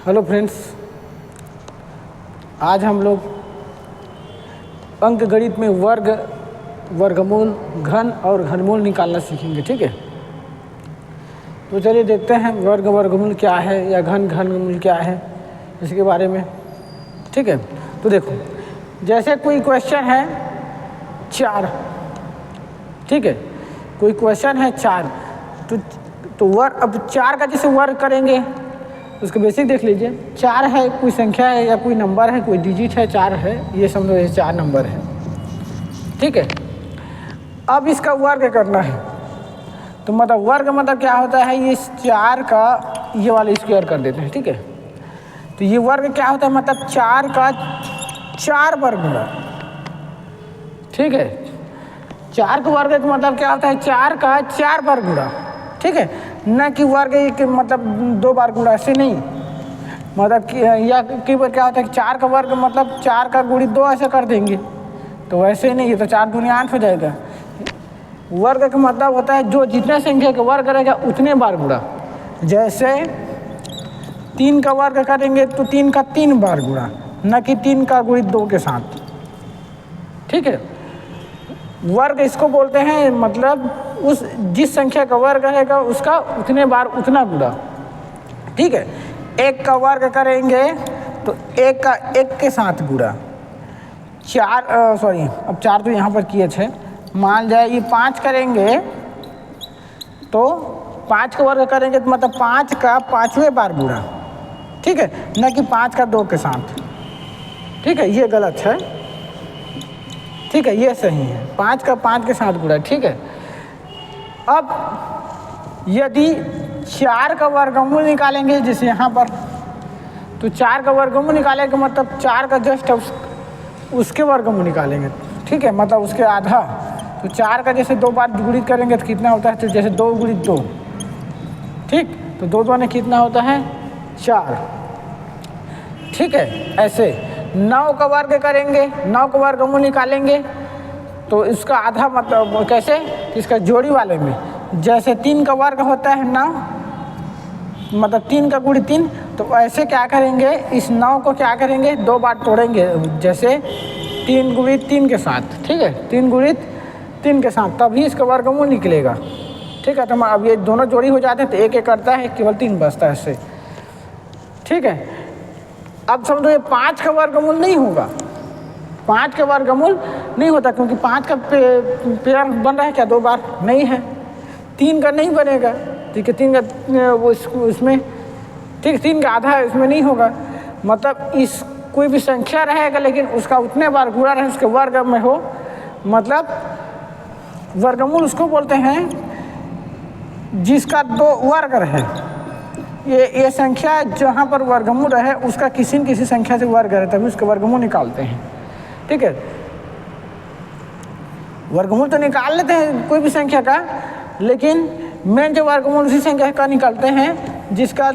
Hello friends, आज हम लोग अंक गणित में वर्ग, वर्गमूल, घन और घनमूल निकालना सीखेंगे। ठीक है, तो चलिए देखते हैं वर्ग वर्गमूल क्या है या घन घनमूल क्या है इसके बारे में। ठीक है, तो देखो जैसे कोई क्वेश्चन है 4, ठीक है, कोई क्वेश्चन है 4, तो वर्ग, अब 4 का जैसे वर्ग करेंगे उसको बेसिक देख लीजिए। 4 है, कोई संख्या है या कोई नंबर है, कोई डिजिट है, 4 है, ये समझो ये 4 नंबर है। ठीक है, अब इसका वर्ग करना है, तो मतलब वर्ग मतलब क्या होता है, ये 4 का ये वाला स्क्वायर कर देते हैं। ठीक है, तो ये वर्ग क्या होता है, मतलब 4 का 4 वर्गमूल। ठीक है, 4 का वर्ग का मतलब क्या होता है, 4 का 4 वर्गमूल। ठीक है, न कि वर्ग के मतलब 2 बार गुणा, ऐसे नहीं, मतलब कि या कई बार क्या होता है कि 4 का वर्ग मतलब 4 का गुणित 2 ऐसे कर देंगे, तो वैसे नहीं, ये तो 4 दूनी 8 हो जाएगा। वर्ग का मतलब होता है जो जितने संख्या का वर्ग करेगा उतने बार गुणा। जैसे 3 का वर्ग करेंगे तो 3 का 3 बार गुणा, न कि 3 का गुणित 2 के साथ। ठीक है, वर्ग इसको बोलते हैं, मतलब उस जिस संख्या का वर्ग रहेगा उसका उतने बार उतना गुणा। ठीक है, 1 का वर्ग करेंगे तो 1 का 1 के साथ गुणा। अब 4 तो यहाँ पर किए थे, मान जाए ये 5 करेंगे तो 5 का वर्ग करेंगे तो मतलब 5 का 5वें बार गुणा। ठीक है, न कि 5 का 2 के साथ। ठीक है, ये गलत है। ठीक है, ये सही है, 5 का 5 के साथ गुणा। ठीक है, अब यदि 4 का वर्गमूल निकालेंगे जैसे यहाँ पर, तो 4 का वर्गमूल निकालेंगे मतलब 4 का जस्ट उसके वर्गमूल निकालेंगे। ठीक है, मतलब उसके आधा, तो 4 का जैसे 2 बार गुणित करेंगे तो कितना होता है, तो जैसे 2 गुणित 2, ठीक, तो 2 2 में कितना होता है, 4। ठीक है, ऐसे 9 का वर्ग करेंगे, 9 का वर्गमूल निकालेंगे तो इसका आधा, मतलब कैसे, इसका जोड़ी वाले में, जैसे 3 का वर्ग होता है 9, मतलब 3 का गुणित 3, तो ऐसे क्या करेंगे, इस 9 को क्या करेंगे, 2 बार तोड़ेंगे, जैसे 3 गुणित 3 के साथ। ठीक है, 3 गुणित 3 के साथ, तभी इसका वर्गमूल निकलेगा। ठीक है, तो अब ये दोनों जोड़ी हो जाते हैं तो 1 1 करता है, केवल 3 बचता है इससे। ठीक है, अब समझो ये 5 का वर्गमूल नहीं होगा, 5 का वर्गमूल नहीं होता, क्योंकि 5 का पेयर बन रहा है क्या, 2 बार नहीं है। 3 का नहीं बनेगा, ठीक है, 3 का वो उसमें, ठीक, 3 का आधा है, उसमें नहीं होगा। मतलब इस कोई भी संख्या रहेगा लेकिन उसका उतने बार गुणा रहे, उसके वर्ग में हो, मतलब वर्गमूल उसको बोलते हैं जिसका 2 वर्ग रहे। ये संख्या जहाँ पर वर्गमूल है उसका किसी न किसी संख्या से वर्ग है, तभी उसका वर्गमूल निकालते हैं। ठीक है, वर्गमूल तो निकाल लेते हैं कोई भी संख्या का, लेकिन मेन जो वर्गमूल उसी संख्या का निकालते हैं जिसका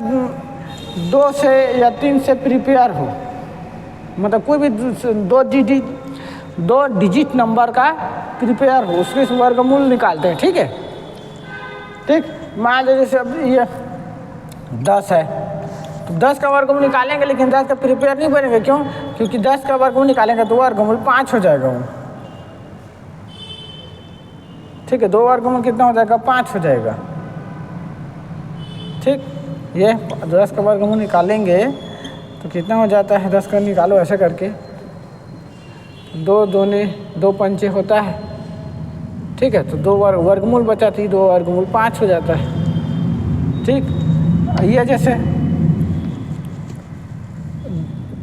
2 से या 3 से प्रीपेयर हो, मतलब कोई भी 2 डिजिट नंबर का प्रीपेयर हो, उसके वर्गमूल निकालते हैं। ठीक है, ठीक, मान लीजिए जैसे अब ये 10 है, तो 10 का वर्गमूल निकालेंगे लेकिन 10 का प्रीपेयर नहीं बनेगा। क्यों? क्योंकि 10 का वर्गमूल निकालेंगे तो वर्गमूल 5 हो जाएगा वो। ठीक है, 2 वर्गमूल कितना हो जाएगा, 5 हो जाएगा। ठीक, ये 10 का वर्गमूल निकालेंगे तो कितना हो जाता है, 10 का निकालो ऐसे करके, 2 दूने 2 पंचे होता है। ठीक है, तो 2 वर्गमूल बचा थी, 2 वर्गमूल 5 हो जाता है। ठीक, ये जैसे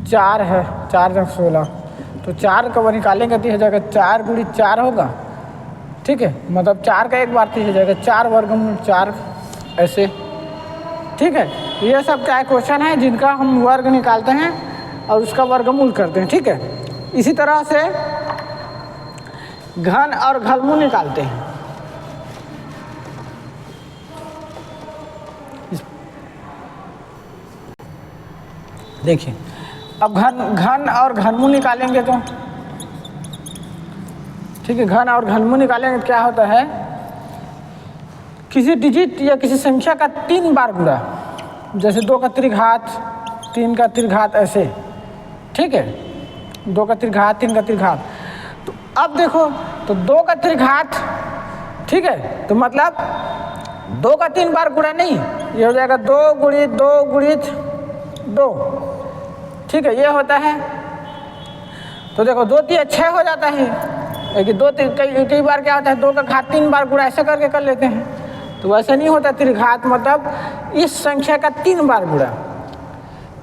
4 है, 4 जब 16, तो 4 का निकालेंगे तो हो जाएगा 4 गुणित 4 होगा। ठीक है, मतलब 4 का 1 बार तो हो जाएगा 4 वर्गमूल 4, ऐसे। ठीक है, ये सब क्या क्वेश्चन है जिनका हम वर्ग निकालते हैं और उसका वर्गमूल करते हैं। ठीक है, इसी तरह से घन और घनमूल निकालते हैं। देखिए, अब घन और घनमूल निकालेंगे तो, ठीक है, घन और घनमूल निकालेंगे तो क्या होता है, किसी डिजिट या किसी संख्या का 3 बार गुणा, जैसे 2 का त्रिघात, 3 का त्रिघात ऐसे, ठीक है, 2 का त्रिघात 3 का त्रिघात। तो अब देखो तो 2 का त्रिघात, ठीक है, तो मतलब 2 का 3 बार गुणा नहीं, ये हो जाएगा 2 गुणित 2 गुणित 2, ठीक है, ये होता है। तो देखो 2 3 6 हो जाता है, लेकिन 2 कई बार क्या होता है 2 का घात 3 बार गुणा ऐसे करके कर लेते हैं, तो वैसे नहीं होता त्रिघात, मतलब इस संख्या का 3 बार गुणा,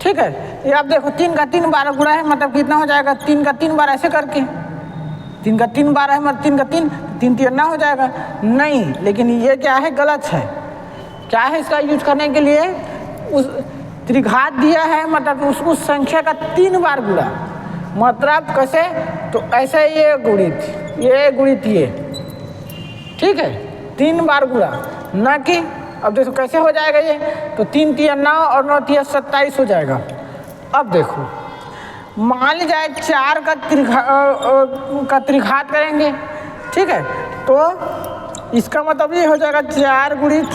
ठीक है। ये आप देखो 3 का 3 बार गुणा है, मतलब कितना हो जाएगा 3 का 3 बार ऐसे करके, 3 का 3 बार है मतलब 3 का 3, 3 3 ना हो जाएगा नहीं, लेकिन ये क्या है गलत है। क्या है इसका यूज करने के लिए, उस त्रिघात दिया है मतलब उस संख्या का 3 बार गुणा, मतलब कैसे, तो ऐसे ये गुणित ये, ठीक है, 3 बार गुणा, ना कि अब देखो कैसे हो जाएगा ये, तो 3 3 9 और 9 3 27 हो जाएगा। अब देखो मान ली जाए 4 का त्रिघात करेंगे, ठीक है, तो इसका मतलब ये हो जाएगा 4 गुणित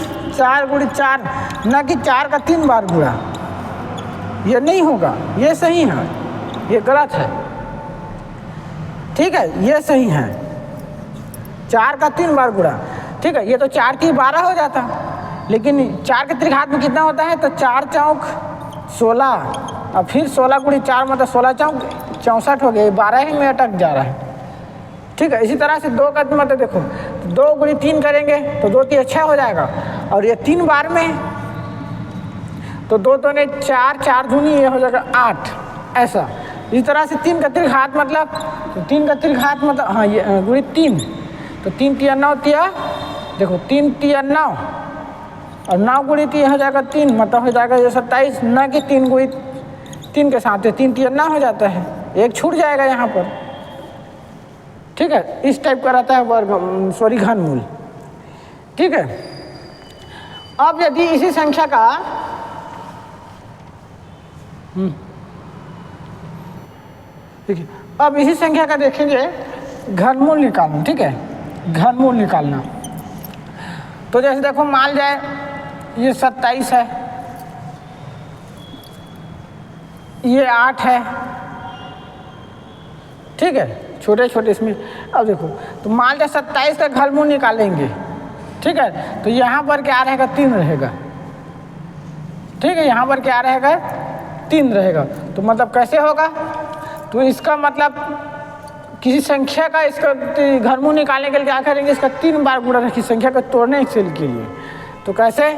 4, ना कि 4 का 3 बार गुणा, ये नहीं होगा, ये सही है, ये गलत है, ठीक है, ये सही है, 4 का 3 बार गुणा, ठीक है, ये तो 4 3 12 हो जाता, लेकिन 4 के त्रिघात में कितना होता है, तो 4 चौक 16, और फिर 16 गुणित 4 मतलब 16 चौक 64 हो गया, 12 ही में अटक जा रहा है, ठीक है। इसी तरह से 2 का मतलब देखो 2 गुणित 3 करेंगे तो 2 3 6 हो जाएगा, और ये 3 बार में तो 2 2 ने 4, 4 दूनी ये हो जाएगा 8, ऐसा। इस तरह से 3 का त्रिघात मतलब, तो 3 का त्रिघात मतलब हाँ ये गुणित 3, तो 3 3 9 3, देखो 3 3 9 और 9 गुणित ये हो जाएगा 3, मतलब हो जाएगा ये 27, ना कि 3 गुणित 3 के साथ 3 3 9 हो जाता है, एक छूट जाएगा यहाँ पर, ठीक है। इस टाइप का रहता है घनमूल, ठीक है। अब यदि इसी संख्या का देखिए, अब इसी संख्या का देखेंगे घनमूल निकालना, ठीक है, घनमूल निकालना। तो जैसे देखो मान जाए ये 27 है, ये 8 है, ठीक है, छोटे छोटे इसमें। अब देखो तो मान लिया 27 का घनमूल निकालेंगे, ठीक है, तो यहाँ पर क्या रहेगा 3 रहेगा, ठीक है, यहाँ पर क्या रहेगा 3 रहेगा। तो मतलब कैसे होगा, तो इसका मतलब किसी संख्या का इसका घनमूल निकालने के लिए क्या करेंगे, इसका 3 बार गुणा रखिए संख्या को तोड़ने के लिए। तो कैसे,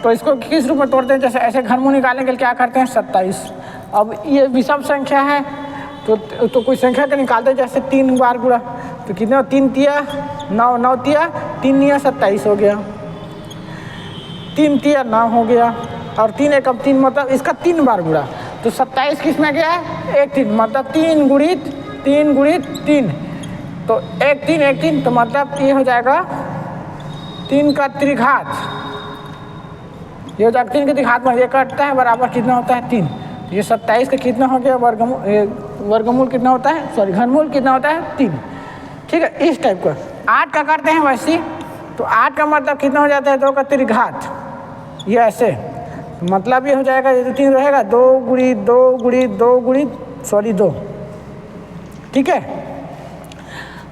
तो इसको किस रूप में तोड़ते हैं, जैसे ऐसे घनमूल निकालने के लिए क्या करते हैं 27। अब ये विषम संख्या है तो कोई संख्या का निकालते हैं जैसे 3 बार गुणा, तो कितना 3 तिया 9, 9 तिया 3 निया 27 हो गया, 3 तिया 9 हो गया, और 3 एक 3 मतलब इसका 3 बार गुणा, तो 27 किस में गया 1 3, मतलब 3 गुणित 3, तो 1 3, तो मतलब ये हो जाएगा 3 का त्रिघात, ये हो जाएगा 3 के त्रिघात में ये कटता है बराबर कितना होता है 3, ये 27 का कितना हो गया वर्गमूल कितना होता है, घनमूल कितना होता है 3, ठीक है। इस टाइप का 8 का करते हैं वैसे, तो 8 का मतलब कितना हो जाता है 2 का त्रिघात, ये ऐसे, मतलब ये हो जाएगा ये तो 3 रहेगा 2 गुणित 2, ठीक है।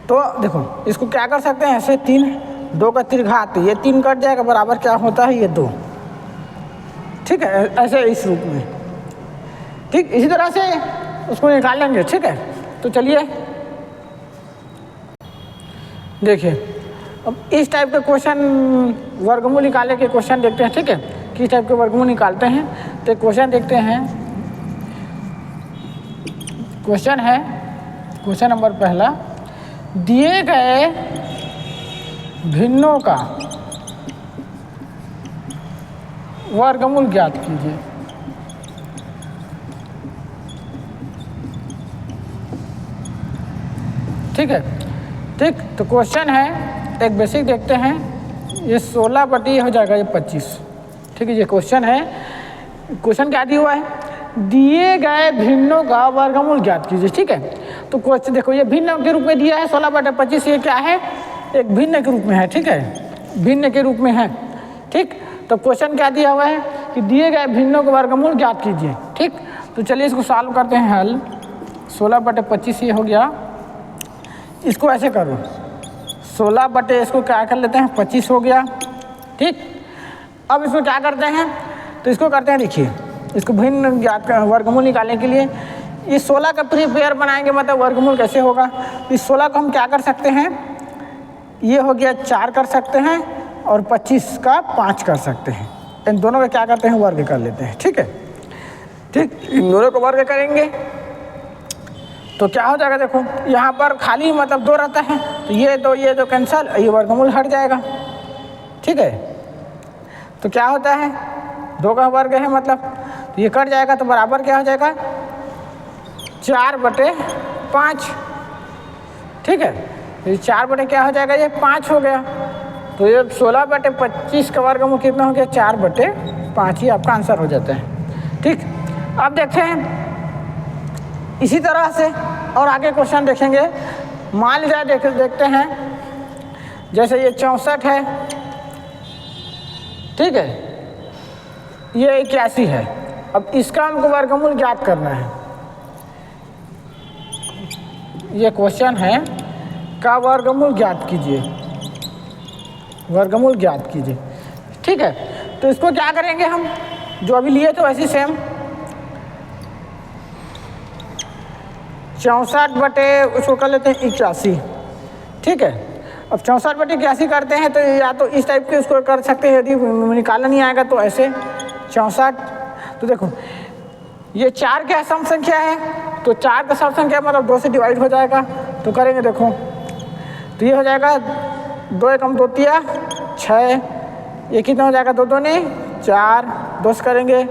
तो देखो इसको क्या कर सकते हैं ऐसे 3, 2 का त्रिघात, ये 3 कट जाएगा बराबर क्या होता है ये 2, ठीक है, ऐसे इस रूप में, ठीक। इसी तरह से उसको निकाल लेंगे, ठीक है। तो चलिए देखिए अब इस टाइप के क्वेश्चन वर्गमूल निकालने के क्वेश्चन देखते हैं, ठीक है, किस टाइप के वर्गमूल निकालते हैं। तो क्वेश्चन देखते हैं, क्वेश्चन है क्वेश्चन नंबर पहला, दिए गए भिन्नों का वर्गमूल ज्ञात कीजिए। ठीक है, ठीक। तो क्वेश्चन है एक बेसिक देखते हैं, ये 16 बटी हो जाएगा ये 25, ठीक है। ये क्वेश्चन है, क्वेश्चन क्या दिया हुआ है, दिए गए भिन्नों का वर्गमूल ज्ञात कीजिए, ठीक है। तो क्वेश्चन देखो ये भिन्न के रूप में दिया है 16 बटे 25, ये क्या है एक भिन्न के रूप में है, ठीक है, भिन्न के रूप में है, ठीक। तो क्वेश्चन क्या दिया हुआ है कि दिए गए भिन्नों का वर्गमूल ज्ञात कीजिए। ठीक, तो चलिए इसको सॉल्व करते हैं। हल 16/25 ये हो गया। इसको ऐसे करो 16 बटे इसको क्या कर लेते हैं 25 हो गया। ठीक, अब इसको क्या करते हैं, तो इसको करते हैं, देखिए इसको भिन्न ज्ञात वर्गमूल निकालने के लिए इस 16 का पेयर बनाएंगे, मतलब वर्गमूल कैसे होगा। इस 16 को हम क्या कर सकते हैं, ये हो गया 4 कर सकते हैं और 25 का 5 कर सकते हैं। इन दोनों का क्या करते हैं वर्ग कर लेते हैं। ठीक है, ठीक, इन दोनों को वर्ग करेंगे तो क्या हो जाएगा, देखो यहाँ पर खाली मतलब 2 रहता है, तो ये दो कैंसल, ये वर्गमूल हट जाएगा। ठीक है, तो क्या होता है 2 का वर्ग है मतलब, तो ये कट जाएगा, तो बराबर क्या हो जाएगा 4/5। ठीक है, तो ये 4 बटे क्या हो जाएगा, ये 5 हो गया। तो ये 16/25 का वर्गमूल कितना हो गया 4/5 ही आपका आंसर हो जाता है। ठीक, अब देखते हैं इसी तरह से और आगे क्वेश्चन देखेंगे। मान लीजिए देखते हैं, जैसे ये 64 है, ठीक है, ये 81 है। अब इसका हमको वर्गमूल ज्ञात करना है। ये क्वेश्चन है का वर्गमूल ज्ञात कीजिए, वर्गमूल ज्ञात कीजिए। ठीक है, तो इसको क्या करेंगे हम, जो अभी लिए थे वैसे सेम 64 बटे उसको कर लेते हैं 81। ठीक है, अब 64/81 करते हैं, तो या तो इस टाइप के उसको कर सकते हैं, यदि निकालना नहीं आएगा तो ऐसे 64। तो देखो ये 4 क्या सम संख्या है, तो 4 का सम संख्या मतलब 2 से डिवाइड हो जाएगा। तो करेंगे, देखो तो ये हो जाएगा 2 एकम 2 तिया 6, ये कितना हो जाएगा 2 दूनी 4, 2 से करेंगे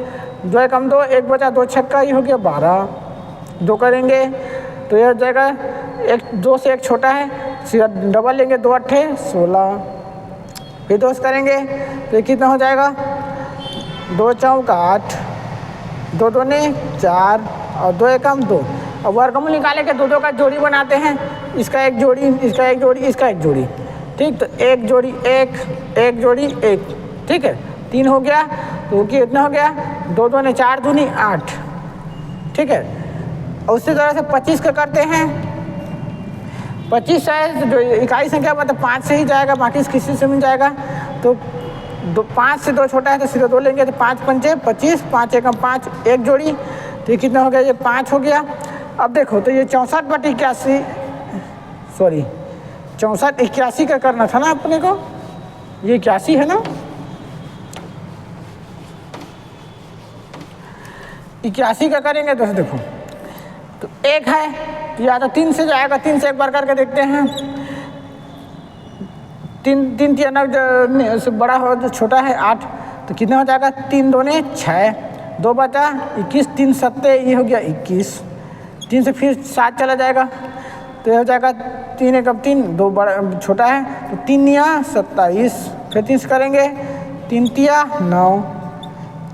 2 एकम 2, 1 बचा 2 छक्का, ये हो गया 12। 2 करेंगे तो ये हो जाएगा 2 से 1 छोटा है, सीधा डबल लेंगे 2 अट्ठे 16, फिर 2 करेंगे तो ये कितना हो जाएगा 2 चौक 8, 2 दूनी 4 और 2 एकम 2। और वर्गमूल निकाले के 2 का जोड़ी बनाते हैं, इसका एक जोड़ी, इसका एक जोड़ी, इसका एक जोड़ी। ठीक, तो एक जोड़ी 1, एक जोड़ी 1। ठीक है, 3 हो गया, तो कितना हो गया 2 दूनी 4 दूनी 8। ठीक है, और उसी तरह से 25 का करते हैं। 25 है जो इकाई संख्या मतलब 5 से ही जाएगा, बाकी किसी से मिल जाएगा। तो 5 से 2 छोटा है तो सीधे 2 लेंगे, तो 5 पंचे 25, 5 एकम 5, एक जोड़ी, तो ये कितना हो गया, ये 5 हो गया। अब देखो तो ये 64/81, सॉरी 64/81 का करना था ना अपने को, ये 81 है ना, 81 का करेंगे तो देखो तो 1 है, या तो 3 से जाएगा, 3 से एक बार करके देखते हैं। 3 तिया से बड़ा हो जो छोटा है 8, तो कितना हो जाएगा 3 दूनी 6, 2 बचा 21, 3 सत्ते, ये हो गया 21। 3 से फिर 7 चला जाएगा, तो ये हो जाएगा 3 एकम 3, 2 बड़ा छोटा है, तो 3 निया 27, फिर 3 से करेंगे 3 तिया 9,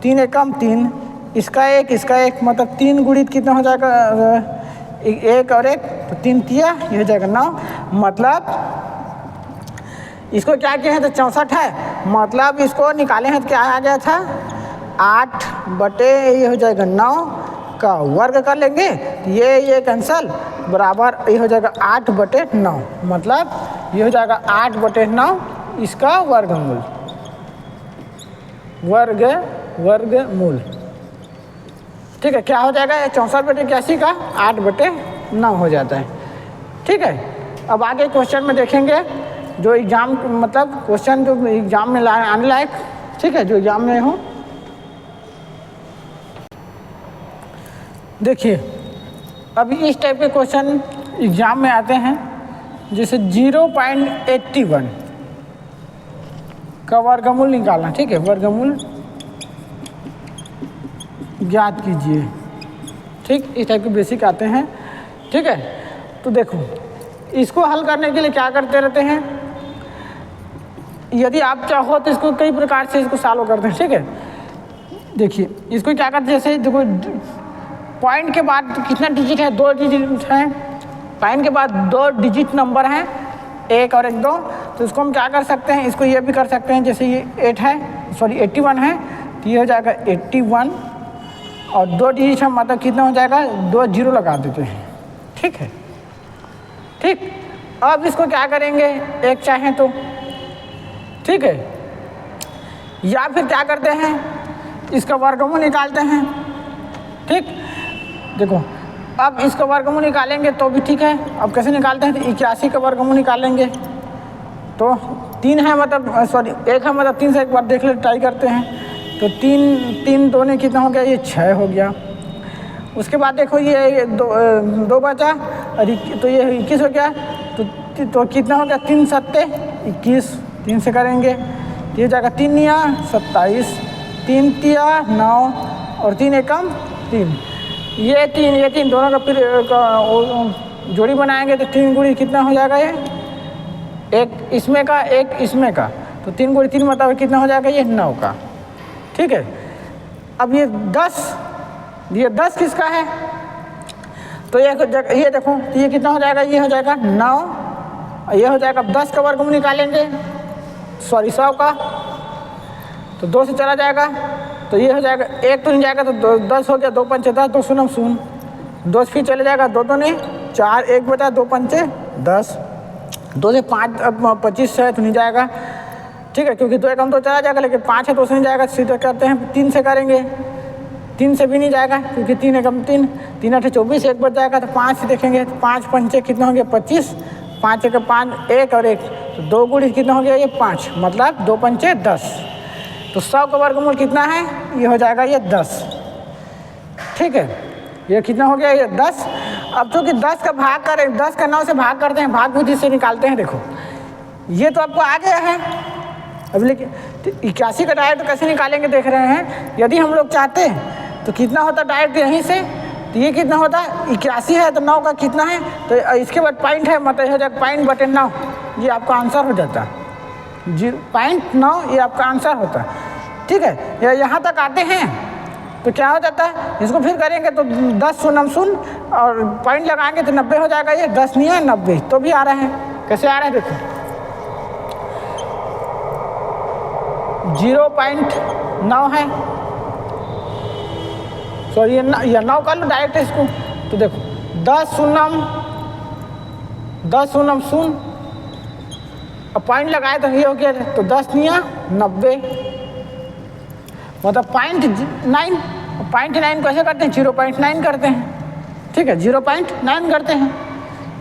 3 एकम 3, इसका एक मतलब 3 गुणित कितना हो जाएगा 1 और 1, तो 3 तिया ये हो जाएगा 9। मतलब इसको क्या किया है तो 64 है, मतलब इसको निकाले हैं तो क्या आ गया था 8 बटे ये हो जाएगा 9 का वर्ग कर लेंगे, तो ये कैंसल, बराबर ये हो जाएगा 8 बटे 9, मतलब ये हो जाएगा 8 बटे 9 इसका वर्गमूल, वर्गमूल। ठीक है, क्या हो जाएगा 64/81 का 8 बटे 9 हो जाता है। ठीक है, अब आगे क्वेश्चन में देखेंगे जो एग्जाम मतलब क्वेश्चन जो एग्जाम में आने लायक, ठीक है, जो एग्जाम में हो। देखिए अभी इस टाइप के क्वेश्चन एग्जाम में आते हैं, जैसे 0.81 का वर्गमूल निकालना। ठीक है, वर्गमूल ज्ञात कीजिए। ठीक, इस टाइप के बेसिक आते हैं। ठीक है, तो देखो इसको हल करने के लिए क्या करते रहते हैं, यदि आप चाहो तो इसको कई प्रकार से इसको सॉल्व करते हैं। ठीक है, देखिए इसको क्या करते हैं, जैसे देखो पॉइंट के बाद कितना डिजिट है, 2 डिजिट हैं, पॉइंट के बाद 2 डिजिट नंबर हैं, 1 और 1 2, तो इसको हम क्या कर सकते हैं, इसको ये भी कर सकते हैं, जैसे ये 8 है, सॉरी 81 है, तो ये हो जाएगा 81 और 2 डिजिट हम मतलब कितना हो जाएगा 2 जीरो लगा देते हैं, ठीक है। ठीक, अब इसको क्या करेंगे, एक चाहें तो, ठीक है, या फिर क्या करते हैं इसका वर्गमूल निकालते हैं। ठीक, देखो अब इसका वर्गमूल निकालेंगे तो भी ठीक है। अब कैसे निकालते हैं, तो 81 का वर्गमूल निकालेंगे तो 3 है मतलब सॉरी 1 है मतलब 3 से एक बार देख ले, ट्राई करते हैं। तो 3 2 ने कितना हो गया, ये 6 हो गया। उसके बाद देखो ये 2 बचा तो ये 21 हो गया। तो कितना हो गया, 3 सत्ते 21, 3 से करेंगे तो ये जाएगा 3 निया 27, 3 तिया 9 और 3 एकम 3। ये 3 दोनों का फिर जोड़ी बनाएंगे तो 3 गुणी कितना हो जाएगा, ये एक इसमें का एक इसमें का, तो 3 गुणी 3 मतलब कितना हो जाएगा, ये 9 का। ठीक है, अब ये 10 किसका है, तो ये देखो तो ये कितना हो जाएगा, ये हो जाएगा 9, ये हो जाएगा 10 का वर्गमूल निकालेंगे, सॉरी 100 का, तो 2 से चला जाएगा तो ये हो जाएगा, एक तो नहीं जाएगा तो 10 हो गया, 2 पंचे 10, 2 शून्य 0, 2 फिर चले जाएगा, 2 2 नहीं 4, 1 बचा 2 पंचे 10, 2 से 5 अब 25 है तो नहीं जाएगा, ठीक है, क्योंकि 2 एकम तो चला जाएगा, लेकिन 5 है तो उसमें नहीं जाएगा, सीधे करते हैं 3 से करेंगे, 3 से भी नहीं जाएगा क्योंकि 3 एकम 3, 3 8 24, 1 बच जाएगा, तो 5 से देखेंगे तो 5 पंचे कितना हो गया 25, 5 एकम 5 1 और 1, तो 2 गुणी कितना हो गया, ये 5 मतलब 2 पंचे 10, तो 100 का वर्गमूल कितना है, ये हो जाएगा ये 10। ठीक है, ये कितना हो गया, ये 10। अब चूँकि 10 का भाग करें, 10 का 9 से भाग करते हैं, भाग विधि से निकालते हैं। देखो ये तो आपको आ गया है, अब लेकिन 81 का डायरेक्ट कैसे निकालेंगे देख रहे हैं। यदि हम लोग चाहते हैं तो कितना होता डायरेक्ट यहीं से, तो ये कितना होता है 81 है तो 9 का कितना है, तो इसके बाद पॉइंट है मतलब हो जाएगा पॉइंट बटे 9, ये आपका आंसर हो जाता है 0.9, ये आपका आंसर होता है। ठीक है, या यहाँ तक आते हैं तो क्या हो जाता है, इसको फिर करेंगे तो 10 शून्य 0 और पॉइंट लगाएंगे तो 90 हो जाएगा, ये 10 नहीं है 90, तो भी आ रहा है। कैसे आ रहा है देखो 0.9 है, सॉरी ये 9 कर लो डायरेक्ट इसको, तो देखो 10 शून्य 0 अब पॉइंट लगाए तो ये हो गया, तो 10 निया 90 मतलब 0.9 कैसे करते हैं, 0.9 करते हैं। ठीक है, 0.9 करते हैं।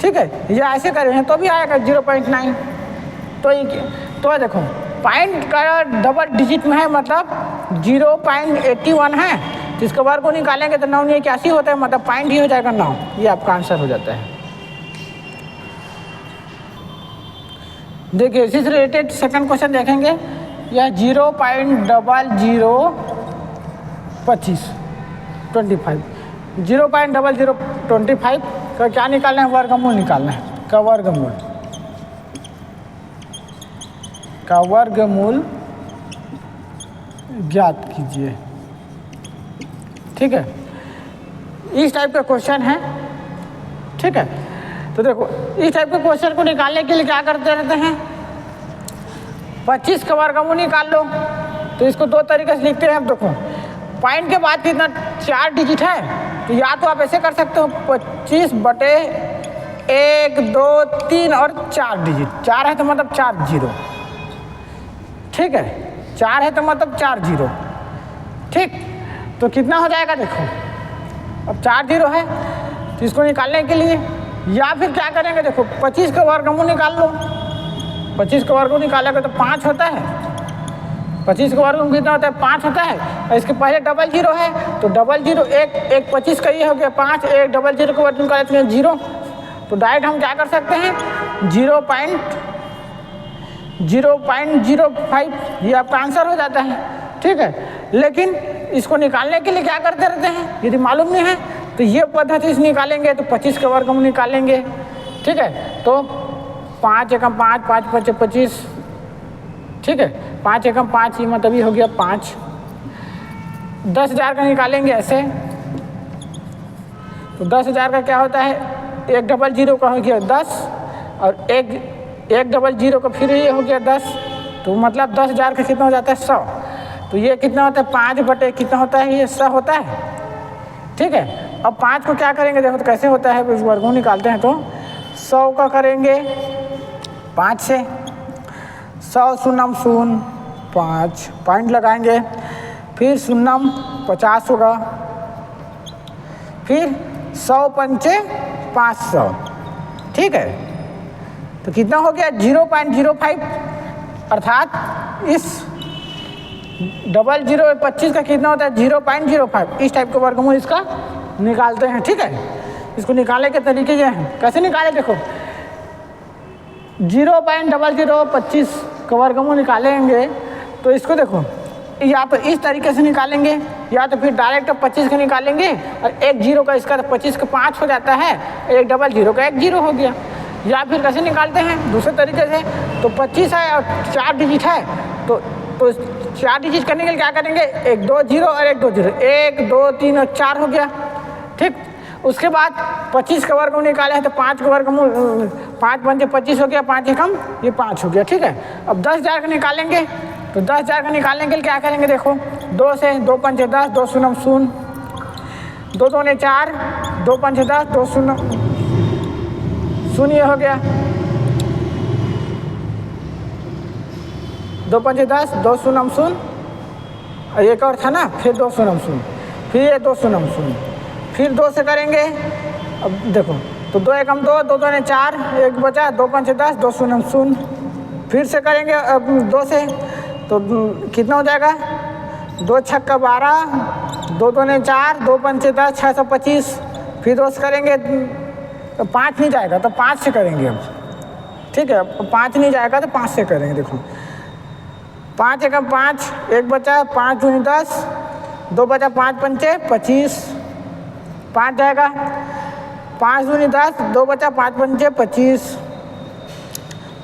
ठीक है, या ऐसे करें हैं तो भी आएगा 0.9। तो देखो पॉइंट का डबल डिजिट में है मतलब 0.81 है, तो इसका वर्ग को निकालेंगे तो 9 81 होता है, मतलब पॉइंट ही हो जाएगा 9, ये आपका आंसर हो जाता है। देखिए इसी से रिलेटेड सेकंड क्वेश्चन देखेंगे, यह 0.0025 0.0025 का क्या निकालना है, वर्गमूल निकालना है, का वर्गमूल ज्ञात कीजिए। ठीक है, इस टाइप का क्वेश्चन है। ठीक है, तो देखो इस टाइप के क्वेश्चन को निकालने के लिए क्या करते रहते हैं, 25 का वर्गमूल निकाल लो, तो इसको 2 तरीके से लिखते हैं। अब देखो पॉइंट के बाद कितना 4 डिजिट है, तो या तो आप ऐसे कर सकते हो 25 बटे 1 2 3 और 4 डिजिट, 4 है तो मतलब 4 जीरो। ठीक है, 4 है तो मतलब 4 जीरो। ठीक, तो कितना हो जाएगा देखो, अब 4 जीरो है तो इसको निकालने के लिए या फिर क्या करेंगे, देखो 25 का वर्गमूल निकाल लो, 25 का वर्गमूल निकालेंगे तो 5 होता है, 25 का वर्गमूल कितना होता है 5 होता है, और इसके पहले डबल जीरो है तो डबल जीरो एक 25 का ये हो गया 5, एक डबल जीरो का वर्गमूल निकालेते हैं 0, तो डायरेक्ट हम क्या कर सकते हैं 0.05, ये आपका आंसर हो जाता है। ठीक है, लेकिन इसको निकालने के लिए क्या करते रहते हैं, यदि मालूम नहीं है तो ये पद्धति से निकालेंगे, तो 25 का वर्गमूल निकालेंगे। ठीक है, तो 5 एकम 5, 5 5 25। ठीक है, 5 एकम 5, ये मतलब ये हो गया 5। 10,000 का निकालेंगे ऐसे, तो 10,000 का क्या होता है, एक डबल जीरो का हो गया 10 और एक डबल जीरो का फिर ये हो गया 10, तो मतलब 10,000 का कितना हो जाता है 100। तो ये कितना होता है 5 बटे कितना होता है ये 100 होता है, ठीक है। अब 5 को क्या करेंगे देखो तो कैसे होता है, इस वर्गमूल निकालते हैं तो 100 का करेंगे 5 से, 100 शून्यम शून्य 5 पॉइंट लगाएंगे, फिर शून्यम 50 होगा, फिर 100 पंचे 500, ठीक है। तो कितना हो गया 0.05, अर्थात इस 0025 का कितना होता है 0.05। इस टाइप का वर्गमूल इसका निकालते हैं, ठीक है। इसको निकालने के तरीके ये हैं, कैसे निकाले देखो 0.0025 का वर्गमूल निकालेंगे तो इसको देखो या तो इस तरीके से निकालेंगे या तो फिर डायरेक्ट 25 का निकालेंगे और एक जीरो का इसका तो 25 का 5 हो जाता है, एक 00 का 1 0 हो गया। या फिर कैसे निकालते हैं दूसरे तरीके से, तो 25 है और 4 डिजिट है तो 4 डिजिट करने के लिए क्या करेंगे 1 2 0 और 1 2 0, 1 2 3 और 4 हो गया, ठीक। उसके बाद 25 का वर्गमूल निकाले हैं तो 5 का वर्गमूल 5 पंचे 25 हो गया, 5 एकम ये 5 हो गया, ठीक है। अब 10,000 का निकालेंगे तो 10,000 का निकालने के लिए क्या करेंगे देखो 2 से 2 पंचे 10, 2 शून्य शून्य, 2 दूने 4, 2 पंचे 10, 2 शून्य शून्य हो गया, 2 पंचे 10, 2 शून्य शून्य, एक और था ना, फिर 2 शून्य शून्य, फिर ये 2 शून्य शून्य, फिर 2 से करेंगे। अब देखो तो 2 एकम 2, 2 दूने 4, 1 बचा, 2 पंचे 10, 2 शून्य शून्य, फिर से करेंगे अब 2 से तो कितना हो जाएगा 2 छक्का 12, 2 दूने 4, 2 पंचे 10, 625, फिर 2 से करेंगे तो 5 नहीं जाएगा तो 5 से करेंगे अब, ठीक है। 5 नहीं जाएगा तो 5 से करेंगे, देखो 5 एकम 5, 1 बचा, 5 दूनी 10, 2 बचा, 5 पंचे 25, 5 जाएगा, 5 दूनी 10, 2 बचा, 5 पंचे 25,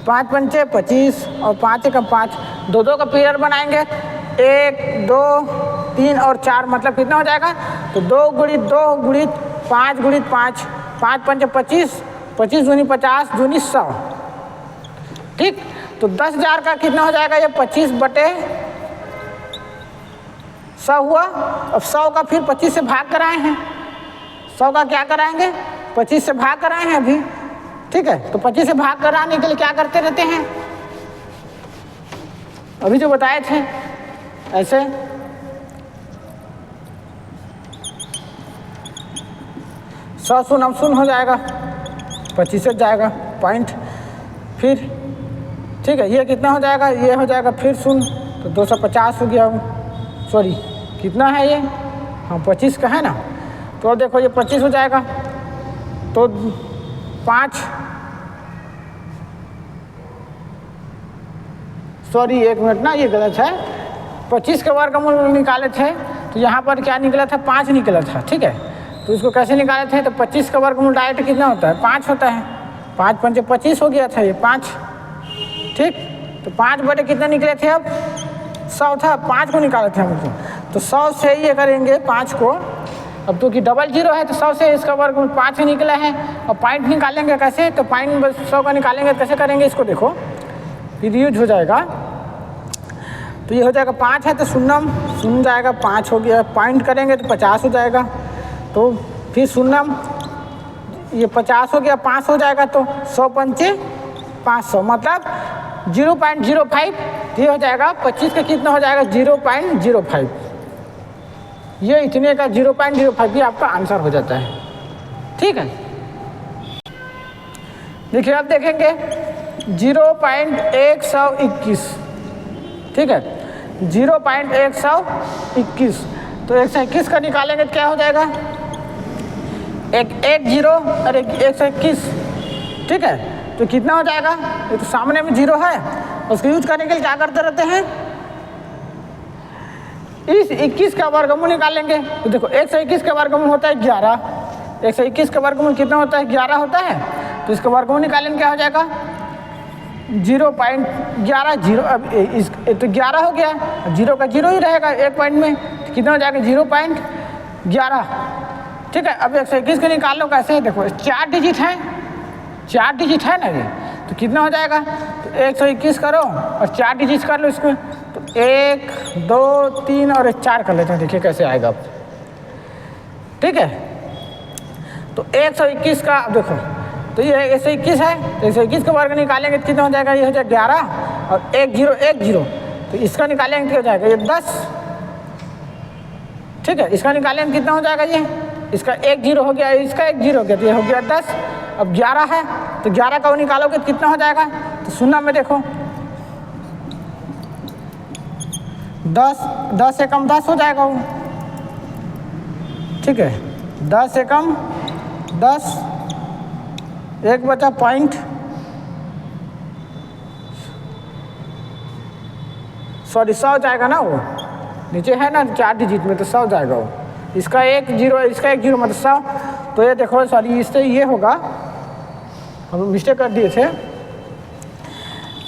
5 पंचे 25 और 5 एकम 5, 2 2 का पेयर बनाएंगे, 1 2 3 और 4, मतलब कितना हो जाएगा तो 2 गुणित 2 गुणित 5 गुणित 5, 5 पंचे 25, 25 दूनी 50 दूनी 100, ठीक। तो 10,000 का कितना हो जाएगा ये 25 बटे 100 हुआ। अब 100 का फिर 25 से भाग कराए हैं, 100 का क्या कराएंगे 25 से भाग कराए हैं अभी, ठीक है। तो 25 से भाग कराने के लिए क्या करते रहते हैं अभी जो बताए थे ऐसे, सौ शून्य शून्य हो जाएगा, 25 से जाएगा पॉइंट, फिर ठीक है ये कितना हो जाएगा ये हो जाएगा फिर शून्य तो 250 हो गया, सॉरी कितना है ये, हाँ 25 का है ना, तो देखो ये 25 हो जाएगा तो 5, सॉरी 1 मिनट ना ये गलत है, 25 का वर्गमूल निकाले थे तो यहाँ पर क्या निकला था 5 निकला था, ठीक है। तो इसको कैसे निकाले थे तो 25 का वर्गमूल डायरेक्ट कितना होता है 5 होता है, 5 पंचे 25 हो गया था ये 5, ठीक। तो 5 बटे कितना निकले थे अब 100 था, 5 को निकाले थे हम, तो 100 से ये करेंगे 5 को, अब तो कि 00 है तो 100 से इसका वर्गमूल 5 ही निकला है। और पॉइंट निकालेंगे कैसे तो पॉइंट 100 का निकालेंगे कैसे करेंगे इसको देखो, फिर यूज हो जाएगा तो ये हो जाएगा 5 है तो शून्यम शून्य जाएगा, 5 हो गया, पॉइंट करेंगे तो 50 हो जाएगा, तो फिर शून्यम ये 50 हो गया, 5 हो जाएगा तो 100 पंचे 500 मतलब 0.05, ये हो जाएगा 25 का कितना हो जाएगा 0.05, ये इतने का 0.05 भी आपका आंसर हो जाता है, ठीक है। देखिए अब देखेंगे 0.121, ठीक है 0.121, तो 121 का निकालेंगे तो क्या हो जाएगा 1 0 और 121, ठीक है। तो कितना हो जाएगा ये तो सामने में 0 है, उसको यूज करने के लिए क्या करते रहते हैं इस 21 का वर्गमूल निकालेंगे। तो देखो 121 का वर्गमूल होता है 11, 121 का वर्गमूल कितना होता है 11 होता है, तो इसका वर्गमूल निकालेंगे क्या हो जाएगा 0.11, 0 अब इस तो 11 हो गया, 0 का 0 ही रहेगा 1 पॉइंट में, तो कितना हो जाएगा 0.11, ठीक है। अब 121 का निकाल लो कैसे, देखो 4 डिजिट है, 4 डिजिट है ना ये, तो कितना हो जाएगा तो 121 करो और 4 डिजिट कर लो इसको, तो 1 2 3 और 4 कर लेते हैं, देखिए कैसे आएगा अब। ठीक है, तो 121 का अब देखो, तो ये 121 है, तो 121 का वर्ग निकालेंगे तो कितना हो जाएगा, ये हो जाएगा 11 और 1 0 1 0, तो इसका निकालेंगे तो हो जाएगा ये 10। ठीक है, इसका निकालेंगे कितना हो जाएगा, ये इसका 1 0 हो गया, इसका 1 0 हो गया, तो ये हो गया 10। अब 11 है, तो 11 का वो निकालोगे तो कितना हो जाएगा, तो शून्य में देखो 10 से कम 10 हो जाएगा वो। ठीक है, 10 से कम 10, एक बचा पॉइंट, सॉरी 100 जाएगा ना, वो नीचे है ना 4 डिजिट में, तो 100 जाएगा वो। इसका 1 0, इसका 1 0 मतलब 100, तो ये देखो सॉरी इससे ये होगा, हम मिस्टेक कर दिए थे,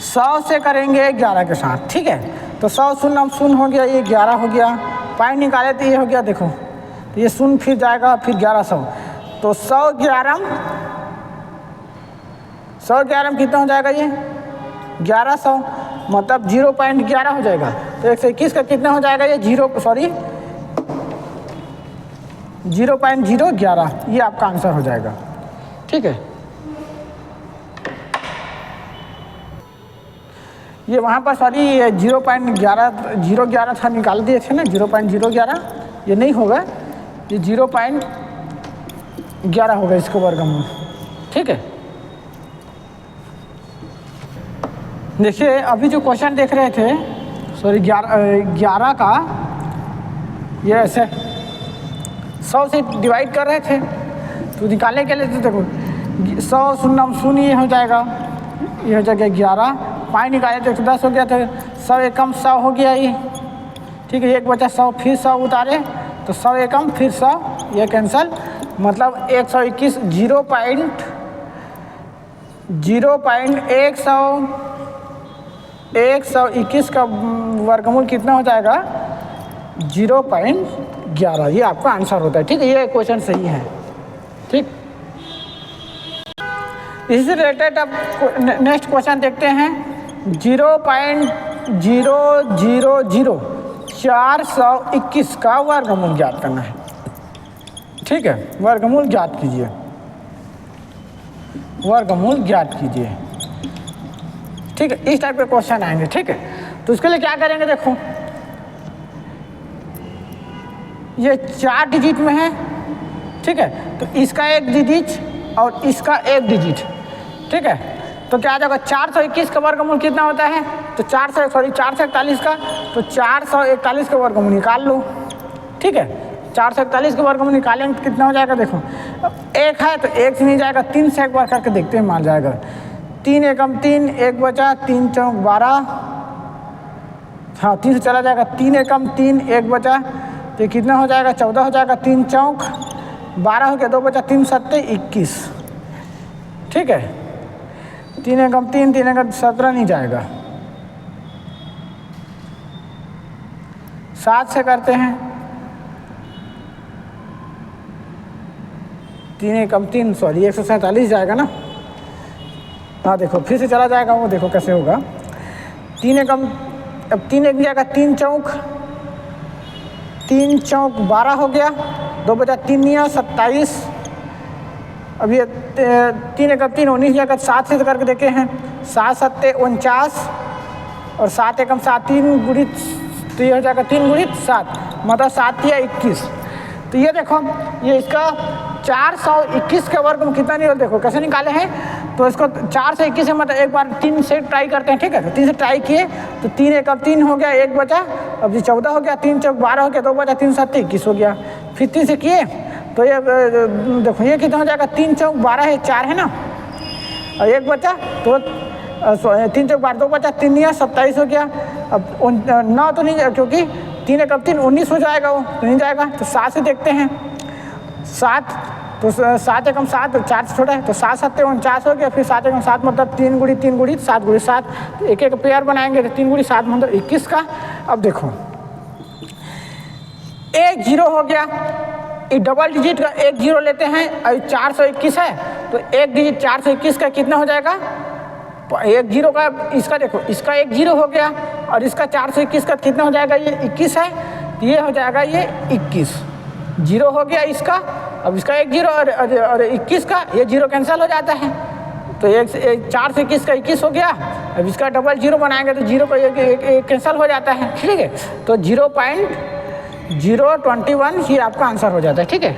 100 से करेंगे 11 के साथ। ठीक है, तो 100 शून्य हो गया, ये 11 हो गया, पॉइंट निकाले तो ये हो गया, देखो तो ये शून्य फिर जाएगा, फिर 1100, तो 100 11 कितना हो जाएगा, ये 1100 मतलब 0.11 हो जाएगा। तो 121 का कितना हो जाएगा, ये 0.011, ये आपका आंसर हो जाएगा। ठीक है, ये वहाँ पर सॉरी 0.11 था, निकाल दिए थे ना 0.011, ये नहीं होगा, ये 0.11 होगा इसको वर्गमूल। ठीक है, देखिए अभी जो क्वेश्चन देख रहे थे, सॉरी 11 का, ये ऐसे 100 से डिवाइड कर रहे थे, तो निकालने के लिए तो देखो 100 शून्य ये हो जाएगा, ये हो जाएगा 11, पाई निकाले तो 110 हो गया, तो 100 एकम 100 हो गया ये। ठीक है, एक बचा 100, फिर 100 उतारे तो 100 एकम फिर 100, ये कैंसल, मतलब 121 121 का वर्गमूल कितना हो जाएगा, 0.11, ये आपका आंसर होता है। ठीक है, ये क्वेश्चन सही है। ठीक, इससे रिलेटेड अब नेक्स्ट क्वेश्चन देखते हैं, 0.000421 का वर्गमूल ज्ञात करना है। ठीक है, वर्गमूल ज्ञात कीजिए, वर्गमूल ज्ञात कीजिए। ठीक है, इस टाइप के क्वेश्चन आएंगे। ठीक है, तो उसके लिए क्या करेंगे, देखो ये 4 डिजिट में है। ठीक है, तो इसका 1 डिजिट और इसका 1 डिजिट। ठीक है, तो क्या आ जाएगा, 421 का वर्गमूल कितना होता है, तो 441 का, तो 441 का वर्गमूल निकाल लो। ठीक है, 441 का वर्गमूल निकालेंगे तो कितना हो जाएगा, देखो 1 है तो 1 से नहीं जाएगा, 3 से एक बार करके देखते हैं, मान जाएगा 3 एकम 3, 1 बचा, 3 चौक 12, हाँ 3 से चला जाएगा, 3 एकम 3, 1 बचा, तो कितना हो जाएगा, 14 हो जाएगा, 3 चौक 12 हो गया, 2 बचा, 3 सत्ते 21। ठीक है, 3 एकम 3, 3 एकम 17 नहीं जाएगा, 7 से करते हैं, 3 एकम 3 सॉरी 147 जाएगा ना, हाँ देखो फिर से चला जाएगा, वो देखो कैसे होगा, 3 एकम, अब 3 एक जाएगा, 3 चौक 12 हो गया, 2 बचा, 3 निया 27, अब ये 3 एकम 3 19 जाएगा, 7 से करके देखे हैं, 7 सत्ते 49 और 7 एकम 7 3 गुणित, तो ये हो जाएगा 3 गुणित 7, मतलब 7 या 21। तो ये देखो, ये इसका 421 के वर्ग में कितना नहीं, देखो कैसे निकाले हैं, तो इसको 421 से मतलब एक बार 3 से ट्राई करते हैं। ठीक है, तो 3 से ट्राई किए तो 3 एकम 3 हो गया, 1 बचा, अब ये 14 हो गया, 3 चौक 12 हो गया, 2 बचा, 3 सत्ते 21 हो गया, फिर 3 से किए तो ये देखो ये कितना हो जाएगा, 3 चौक 12 है, 4 है ना, और 1 बचा, तो 3 चौक 12, 2 बचा, 3 निया 27 हो गया, अब 9 तो नहीं जाएगा क्योंकि 3 एकम 3 19 हो जाएगा, वो तो नहीं जाएगा, तो 7 से देखते हैं, 7 तो 7 एकम 7, 4 से छोटा है, तो 7 सत्ते 49 हो गया, फिर 7 एकम 7 मतलब 3 गुणित 3 गुणित 7 गुणित 7, तो एक एक पेयर बनाएंगे, तो 3 गुणित 7 मतलब 21 का। अब देखो 1 0 हो गया, ये डबल डिजिट का 1 0 लेते हैं, और 421 है, तो 1 डिजिट 421 का कितना हो जाएगा, 1 0 का, इसका देखो इसका 1 0 हो गया, और इसका 421 का कितना हो जाएगा, ये 21 है, ये हो जाएगा ये 21, 0 हो गया इसका, अब इसका एक 0 और 21 का ये 0 कैंसिल हो जाता है, तो एक 4 से 21 का 21 हो गया। अब इसका डबल 0 बनाएंगे तो 0 को एक कैंसिल हो जाता है, ठीक है, तो 0.021 ये आपका आंसर हो जाता है, ठीक है।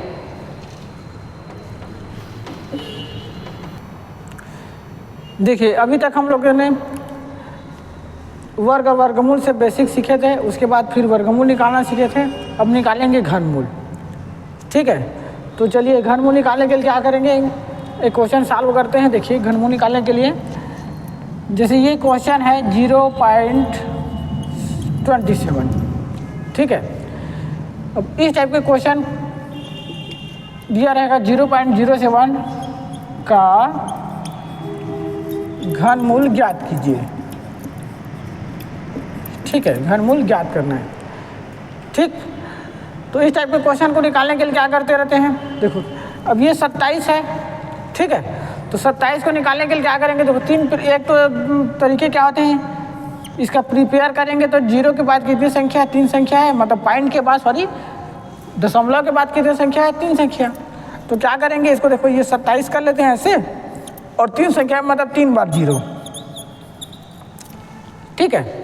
देखिए अभी तक हम लोगों ने वर्ग और वर्गमूल से बेसिक सीखे थे, उसके बाद फिर वर्गमूल निकालना सीखे थे, अब निकालेंगे घनमूल, ठीक है। तो चलिए घनमूल निकालने के लिए क्या करेंगे, एक क्वेश्चन सॉल्व करते हैं। देखिए घनमूल निकालने के लिए जैसे ये क्वेश्चन है 0.27, ठीक है। अब इस टाइप के क्वेश्चन दिया रहेगा 0.07 का घनमूल ज्ञात कीजिए, ठीक है, घनमूल ज्ञात करना है, ठीक। तो इस टाइप के क्वेश्चन को निकालने के लिए क्या करते रहते हैं, देखो अब ये 27 है, ठीक है, तो 27 को निकालने के लिए क्या करेंगे, देखो एक तो तरीके क्या होते हैं, इसका प्रिपेयर करेंगे तो 0 के बाद कितनी संख्या है, 3 संख्या है, मतलब पॉइंट के बाद सॉरी दशमलव के बाद कितनी संख्या है, 3 संख्या। तो क्या करेंगे इसको, देखो ये 27 कर लेते हैं ऐसे, और 3 संख्या मतलब 3 बार 0, ठीक है,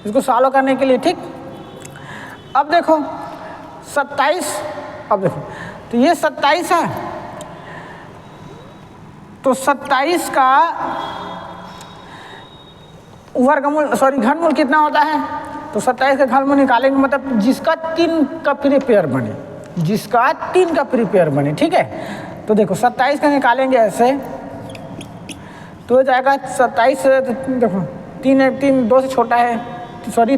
इसको सॉल्व करने के लिए, ठीक। अब देखो 27, अब देखो तो ये 27 है, तो 27 का वर्गमूल सॉरी घनमूल कितना होता है, तो 27 का घनमूल निकालेंगे मतलब जिसका 3 का प्रीपेयर बने, जिसका 3 का प्रीपेयर बने, ठीक है। तो देखो 27 का निकालेंगे ऐसे, तो हो जाएगा 27, देखो 3 2 से छोटा है, सॉरी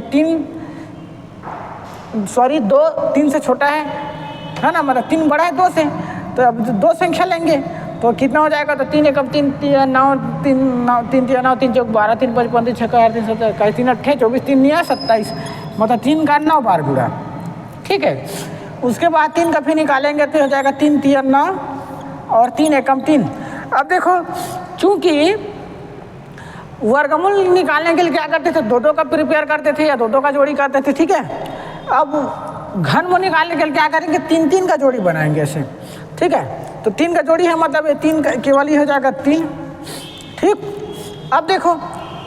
2 3 से छोटा है ना, मतलब 3 बड़ा है 2 से, तो अब 2 संख्या लेंगे तो कितना हो जाएगा, तो 3 एकम 3 3 9 3 9 3 3 9 3 चौक 12 3 5 5 6 8 3 7 21 3 8 24 3 9 27, मतलब 3 का 9 बार गुणा, ठीक है। उसके बाद 3 का फिर निकालेंगे तो हो जाएगा 3 3 9 और 3 एकम 3। अब देखो चूंकि वर्गमूल निकालने के लिए क्या करते थे, 2 का प्रिपेयर करते थे या 2 का जोड़ी करते थे, ठीक है। अब घनमूल निकालने के लिए क्या करेंगे, 3 3 का जोड़ी बनाएंगे ऐसे, ठीक है। तो 3 का जोड़ी है मतलब ये 3 केवल ही हो जाएगा 3, ठीक। अब देखो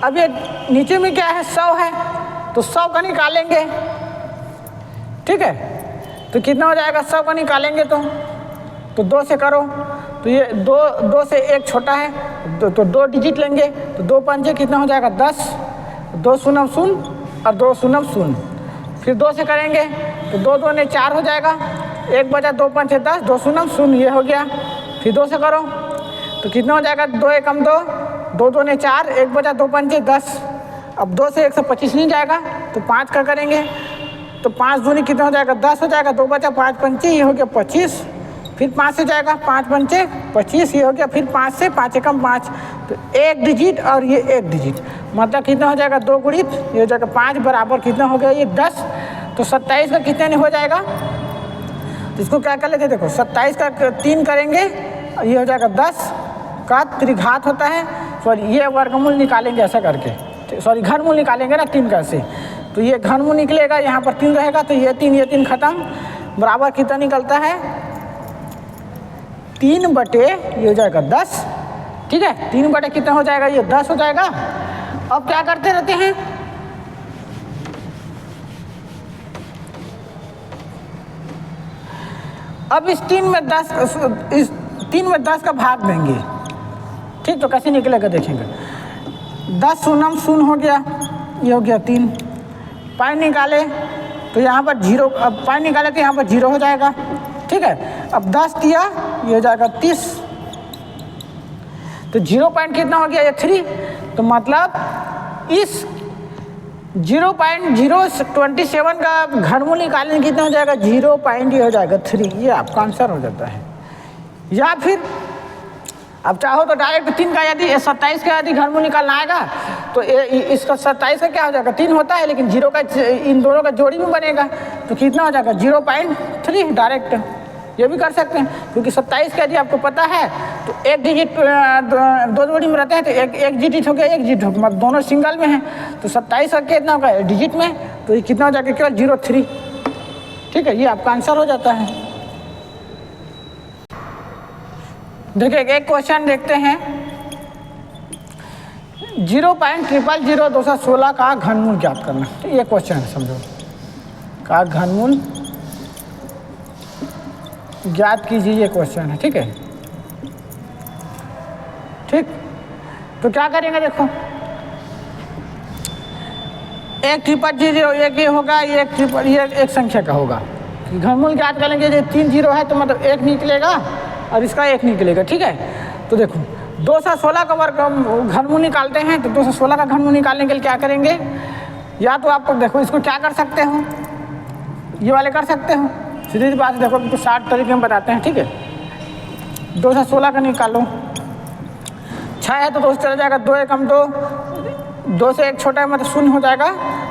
अब ये नीचे में क्या है 100 है, तो 100 का निकालेंगे, ठीक है। तो कितना हो जाएगा 100 का निकालेंगे तो 2 से करो, तो ये 2 से 1 छोटा है, तो 2 डिजिट लेंगे, तो 2 पंजे कितना हो जाएगा 10, 2 शून्य 0 और 2 शून्य 0, फिर 2 से करेंगे तो 2 2 ने 4 हो जाएगा, 1 बचा 2 पंचे 10, 2 शून्य 0 ये हो गया, फिर 2 से करो तो कितना हो जाएगा 2 एकम 2, 2 2 ने 4, 1 बचा 2 पंचे 10, अब 2 से 125 नहीं जाएगा तो 5 का करेंगे, तो 5 दूनी कितना हो जाएगा 10 हो जाएगा, 2 बचा 5 पंचे ये हो गया 25, फिर 5 से जाएगा 5 पंचे 25 ये हो गया, फिर 5 से 5 एकम 5, तो 1 डिजिट और ये 1 डिजिट, मतलब कितना हो जाएगा 2 गुणित ये हो जाएगा 5 बराबर कितना हो गया ये 10, तो 27 का कितने हो जाएगा, तो इसको क्या कर लेते, देखो 27 का 3 करेंगे ये हो जाएगा 10 का त्रिघात होता है, सॉरी ये वर्गमूल निकालेंगे ऐसा करके, सॉरी घनमूल निकालेंगे ना 3 का से, तो ये घनमूल निकलेगा, यहाँ पर 3 रहेगा तो ये 3 खत्म, बराबर कितना निकलता है 3 बटे ये हो जाएगा 10, ठीक है। 3 बटे कितना हो जाएगा ये 10 हो जाएगा। अब क्या करते रहते हैं, अब इस 3 में 10 का भाग देंगे, ठीक। तो कैसे निकलेगा देखेंगे, 10 शून्य 0 हो गया, ये हो गया 3, पाई निकाले तो यहाँ पर 0, अब पाई निकाले तो यहाँ पर 0 हो जाएगा, ठीक है। अब 10 दिया ये हो जाएगा 30, तो 0 पॉइंट कितना हो गया ये 3, तो मतलब इस 0.027 का घनमूल निकालने कितना हो जाएगा 0 पॉइंट ये हो जाएगा 3, ये आपका आंसर हो जाता है। या फिर अब चाहो तो डायरेक्ट 3 का यदि 27 का यदि घनमूल निकालना आएगा तो इसका 27 का क्या हो जाएगा 3 होता है, लेकिन 0 का इन दोनों का जोड़ी में बनेगा तो कितना हो जाएगा 0.3 डायरेक्ट, ये भी कर सकते हैं, क्योंकि 27 का यदि आपको पता है तो एक डिजिट दो जोड़ी में रहते हैं, तो एक डिजिट हो गया, एक डिजिट हो गया, मतलब दोनों सिंगल में हैं। तो 27 का कितना होगा डिजिट में, तो ये कितना हो जाएगा केवल 03। ठीक है, ये आपका आंसर हो जाता है। देखिए एक क्वेश्चन देखते हैं, 0.0000216 का घनमूल ज्ञात करना। तो ये क्वेश्चन है, समझो, का घनमूल ज्ञात कीजिए, ये क्वेश्चन है। ठीक है, ठीक, तो क्या करेंगे, देखो 1,000 एक ये होगा, ये एक संख्या का होगा, घनमूल ज्ञात करेंगे। जो 3 0 है तो मतलब 1 निकलेगा और इसका 1 निकलेगा। ठीक है, तो देखो 216 का वर्ग घनमूल निकालते हैं, तो 216 का घनमूल निकालने के लिए क्या करेंगे, या तो आपको देखो इसको क्या कर सकते हो, ये वाले कर सकते हो, सीधी बात है, देखो तो 60 तरीके में बताते हैं। ठीक है, 216 का निकालो, 6 है तो 2 से चला जाएगा, 2 1 2, 2 से 1 छोटा है मतलब 0 हो जाएगा,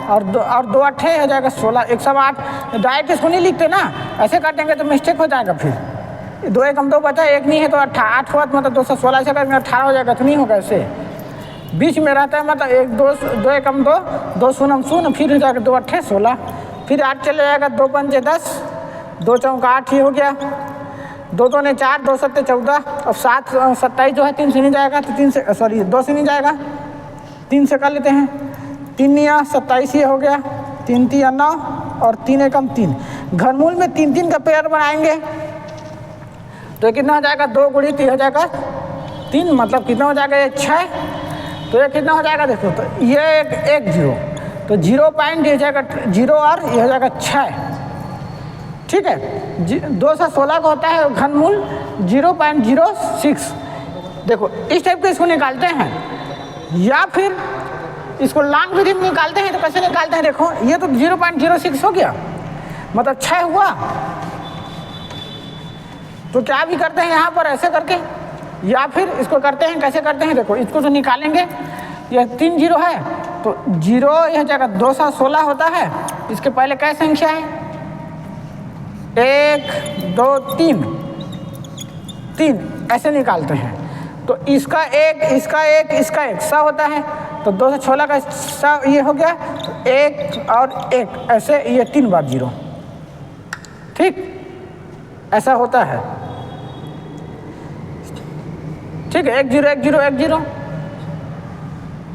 और 2 8 हो जाएगा 16, 108। डायरेक्ट इसको नहीं लिखते ना, ऐसे कर देंगे तो मिस्टेक हो जाएगा। फिर 2 1 2 बचा, 1 नहीं है तो 8 हुआ, मतलब 216 ऐसे करेंगे 18 हो जाएगा, तो नहीं होगा। ऐसे बीच में रहता है, मतलब 1 2 2 1 2, 2 0 0, फिर हो जाएगा 2 8 16, फिर 8 चले जाएगा, 2 5 10, 2 4 8 ही हो गया, 2 2 4, 2 7 14, अब 7 27 जो है 3 से नहीं जाएगा, तो 3 से 2 से नहीं जाएगा, 3 से कर लेते हैं, 3 9 27 ये हो गया, 3 3 9 और 3 1 3। घनमूल में 3 3 का पेयर बनाएंगे तो कितना हो जाएगा, 2 गुणी 3 हो जाएगा 3, मतलब कितना हो जाएगा, ये 6। तो ये कितना हो जाएगा, देखो तो ये एक 0, तो 0 पॉइंट ये जाएगा 0 और ये हो जाएगा 6। ठीक है, 216 का होता है घनमूल 0.06। देखो इस टाइप के इसको निकालते हैं, या फिर इसको लॉन्ग विधि में निकालते हैं। तो कैसे निकालते हैं, देखो ये तो 0.06 हो गया, मतलब 6 हुआ। तो क्या भी करते हैं यहाँ पर ऐसे करके, या फिर इसको करते हैं, कैसे करते हैं, देखो इसको तो निकालेंगे, यह 3 0 है तो 0 यह जगह 216 होता है, इसके पहले क्या संख्या है, 1 2 3 3, ऐसे निकालते हैं। तो इसका एक, इसका एक, इसका एक 100 होता है, तो 216 का 100 ये हो गया, तो 1 और 1 ऐसे ये 3 बार 0। ठीक, ऐसा होता है। ठीक है, 1 0 1 0 1 0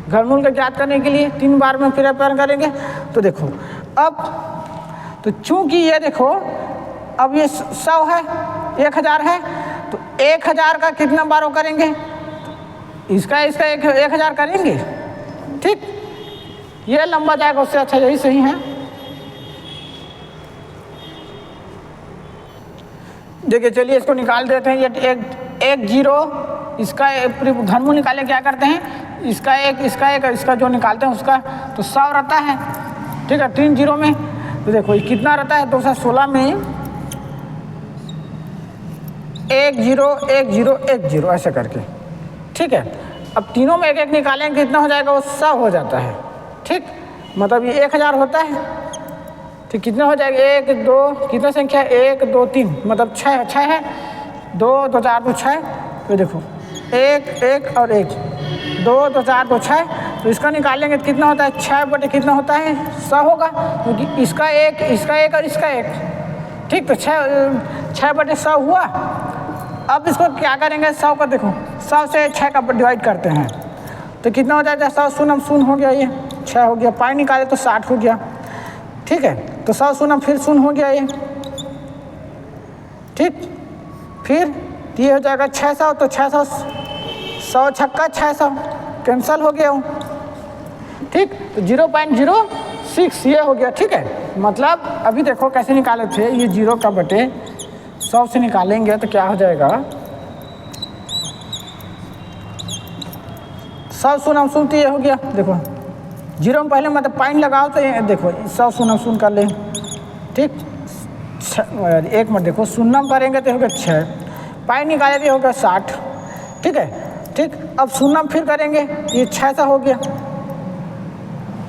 घनमूल का ज्ञात करने के लिए 3 बार में फिर अप्लाई करेंगे। तो देखो अब, तो चूंकि ये देखो अब ये 100 है, 1000 है, तो 1000 का कितना बार वो करेंगे, इसका 1000 करेंगे। ठीक, ये लंबा जाएगा, उससे अच्छा यही सही है। देखिए चलिए इसको निकाल देते हैं, ये 1 0, इसका घनमूल निकाले क्या करते हैं, इसका एक, इसका एक, इसका जो निकालते हैं उसका, तो 100 रहता है। ठीक है, 3 0 में, तो देखो ये कितना रहता है, 216 में 1 0 1 0 1 0 ऐसे करके। ठीक है, अब तीनों में एक एक निकालेंगे, कितना हो जाएगा, वो 100 हो जाता है। ठीक, मतलब ये 1000 होता है। ठीक, कितना हो जाएगा, 1 2, कितना संख्या, 1 2 3, मतलब 6 है, 2 2 4 2 6। तो देखो 1 1 और 1, 2 2 4 2 6, तो इसका निकालेंगे तो कितना होता है, 6 बटे कितना होता है, 100 होगा, क्योंकि इसका एक, इसका एक और इसका एक। ठीक, तो 6 बटे 100 हुआ। अब इसको क्या करेंगे, 100 का देखो 100 से 6 का डिवाइड करते हैं, तो कितना हो जाएगा, 100 शून्य शून्य हो गया, ये 6 हो गया, पाई निकाले तो 60 हो गया। ठीक है, तो 100 शून्य फिर शून्य हो गया ये। ठीक, फिर ये हो जाएगा 600, तो 600 100 छक्का 600 कैंसल हो गया। ठीक, तो 0.06 ये हो गया। ठीक है, मतलब अभी देखो कैसे निकाले थे, ये 0 का बटे 100 से निकालेंगे तो क्या हो जाएगा, 100 शून्य शून्य, तो ये हो गया। देखो 0 में पहले मतलब पाइन लगाओ, तो ये देखो 100 शून्य शून्य कर ले। ठीक, 1 में देखो शून्य करेंगे तो होगा 6, पाई निकाले तो होगा 60। ठीक है, ठीक, अब शून्य फिर करेंगे, ये 600 हो गया।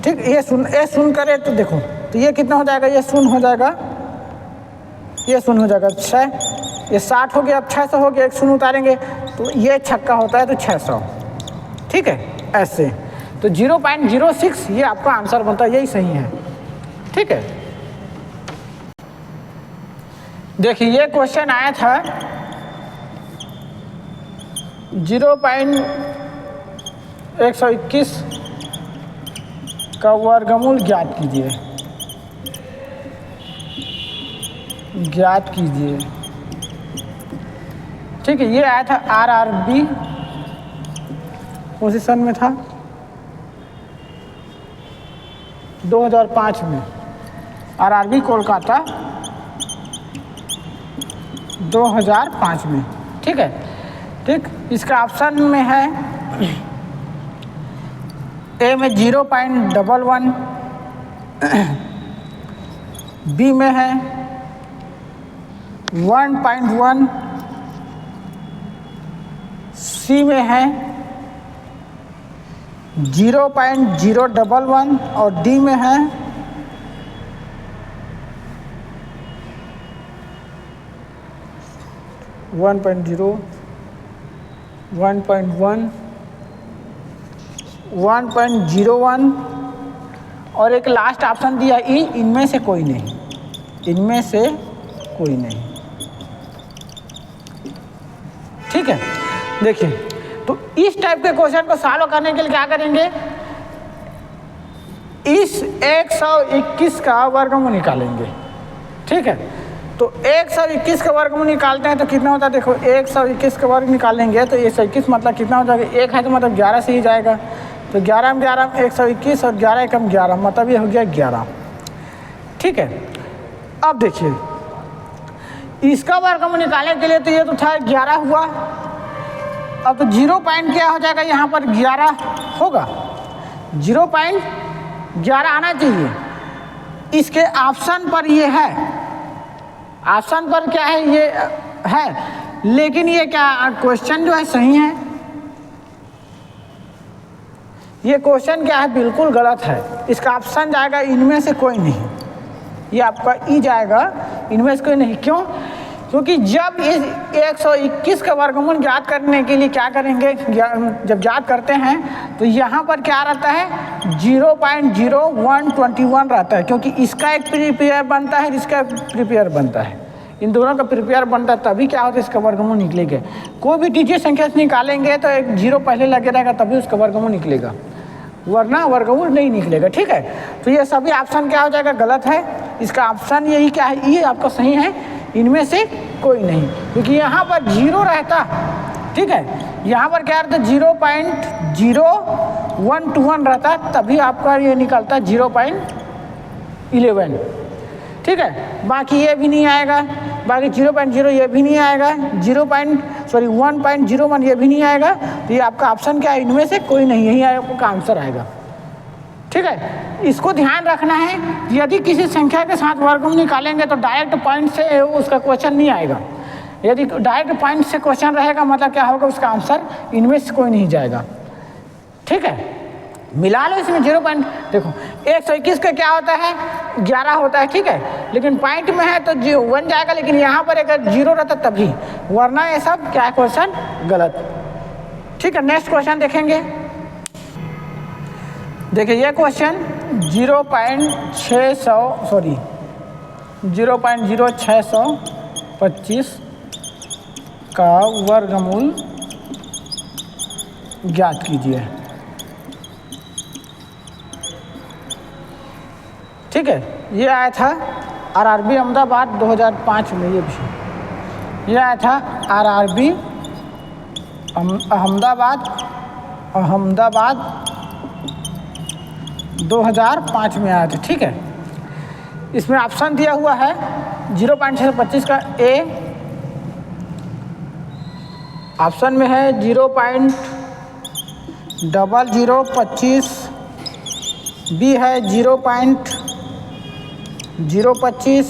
ठीक, ये शून्य करे तो देखो, तो ये कितना हो जाएगा, ये शून्य हो जाएगा, ये शून्य हो जाएगा 6, ये 60 हो गया। अब 600 हो गया, एक शून्य उतारेंगे, तो ये छक्का होता है तो 600, ठीक है, ऐसे। तो 0.06 ये आपका आंसर बनता है, यही सही है, ठीक है। देखिए ये क्वेश्चन आया था 0.121 का वर्गमूल ज्ञात कीजिए, ठीक है। ये आया था RRB पोजीशन में था 2005 में, RRB कोलकाता 2005 में, ठीक है। ठीक, इसका ऑप्शन में है ए में 0.11, बी में है 1.1, सी में है 0.011 और डी में है 1.0, 1.1, 1.01 और एक लास्ट ऑप्शन दिया ई, इनमें से कोई नहीं, इनमें से कोई नहीं, ठीक है। देखिए तो इस टाइप के क्वेश्चन को सॉल्व करने के लिए क्या करेंगे, इस 121 का वर्गमूल निकालेंगे, ठीक है। तो 121 का वर्गमूल निकालते हैं तो कितना होता है, देखो 121 का वर्ग निकालेंगे तो 121 मतलब कितना हो जाएगा, 1 है तो मतलब 11 से ही जाएगा, तो 11 में 11 121 और 11 एकम 11 मतलब ये हो गया 11, ठीक है। अब देखिए इसका वर्गमूल निकालने के लिए तो ये तो था 11 हुआ, अब तो 0 पॉइंट क्या हो जाएगा, यहाँ पर 11 होगा, 0.11 आना चाहिए। इसके ऑप्शन पर ये है, ऑप्शन पर क्या है, ये है, लेकिन ये क्या क्वेश्चन जो है सही है, ये क्वेश्चन क्या है बिल्कुल गलत है। इसका ऑप्शन जाएगा इनमें से कोई नहीं, ये आपका ई जाएगा, इनमें से कोई नहीं। क्यों? क्योंकि जब इस 121 का वर्गमूल ज्ञात करने के लिए क्या करेंगे, जब ज्ञात करते हैं तो यहाँ पर क्या रहता है 0.0121 रहता है, क्योंकि इसका एक प्रीपेयर बनता है, इसका प्रीपेयर बनता है, इन दोनों का प्रीपेयर बनता है, तभी क्या होता है इसका वर्गमूल निकलेगा। कोई भी डिजिट संख्या से निकालेंगे तो एक 0 पहले लगे रहेगा तभी उसका वर्गमूल निकलेगा, वरना वर्गमूल नहीं निकलेगा, ठीक है। तो ये सभी ऑप्शन क्या हो जाएगा, गलत है। इसका ऑप्शन यही क्या है, ये आपका सही है, इनमें से कोई नहीं, क्योंकि यहाँ पर 0 रहता, ठीक है, यहाँ पर क्या रहता 0.0121 रहता, तभी आपका ये निकलता 0.11, ठीक है। बाकी ये भी नहीं आएगा, बाकी 0.0 ये भी नहीं आएगा, 1.01 ये भी नहीं आएगा, तो ये आपका ऑप्शन क्या है, इनमें से कोई नहीं, यही आपका आंसर आएगा, ठीक है। इसको ध्यान रखना है, यदि किसी संख्या के साथ वर्गमूल निकालेंगे तो डायरेक्ट पॉइंट से उसका क्वेश्चन नहीं आएगा। यदि डायरेक्ट पॉइंट से क्वेश्चन रहेगा मतलब क्या होगा, उसका आंसर इनमें से कोई नहीं जाएगा, ठीक है। मिला लो इसमें 0 पॉइंट, देखो 121 का क्या होता है 11 होता है, ठीक है, लेकिन पॉइंट में है तो 1 जाएगा, लेकिन यहाँ पर अगर 0 रहता तभी, वरना ये सब क्या है क्वेश्चन गलत, ठीक है। नेक्स्ट क्वेश्चन देखेंगे। देखिए ये क्वेश्चन 0.0625 का वर्गमूल ज्ञात कीजिए, ठीक है। ये आया था RRB अहमदाबाद 2005 में, ये आया था RRB अहमदाबाद 2005 में आया था, ठीक है। इसमें ऑप्शन दिया हुआ है 0.625 का ए, ऑप्शन में है 0.0025, बी है 0.025,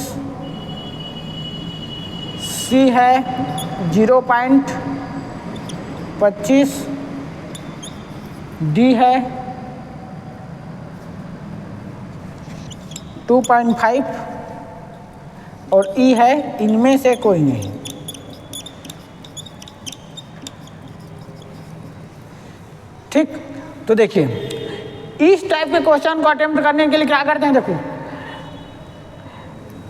सी है 0.25, डी है 2.5 और ई है इनमें से कोई नहीं, ठीक, तो देखिए इस टाइप के क्वेश्चन को अटेम्प्ट करने के लिए क्या करते हैं, देखो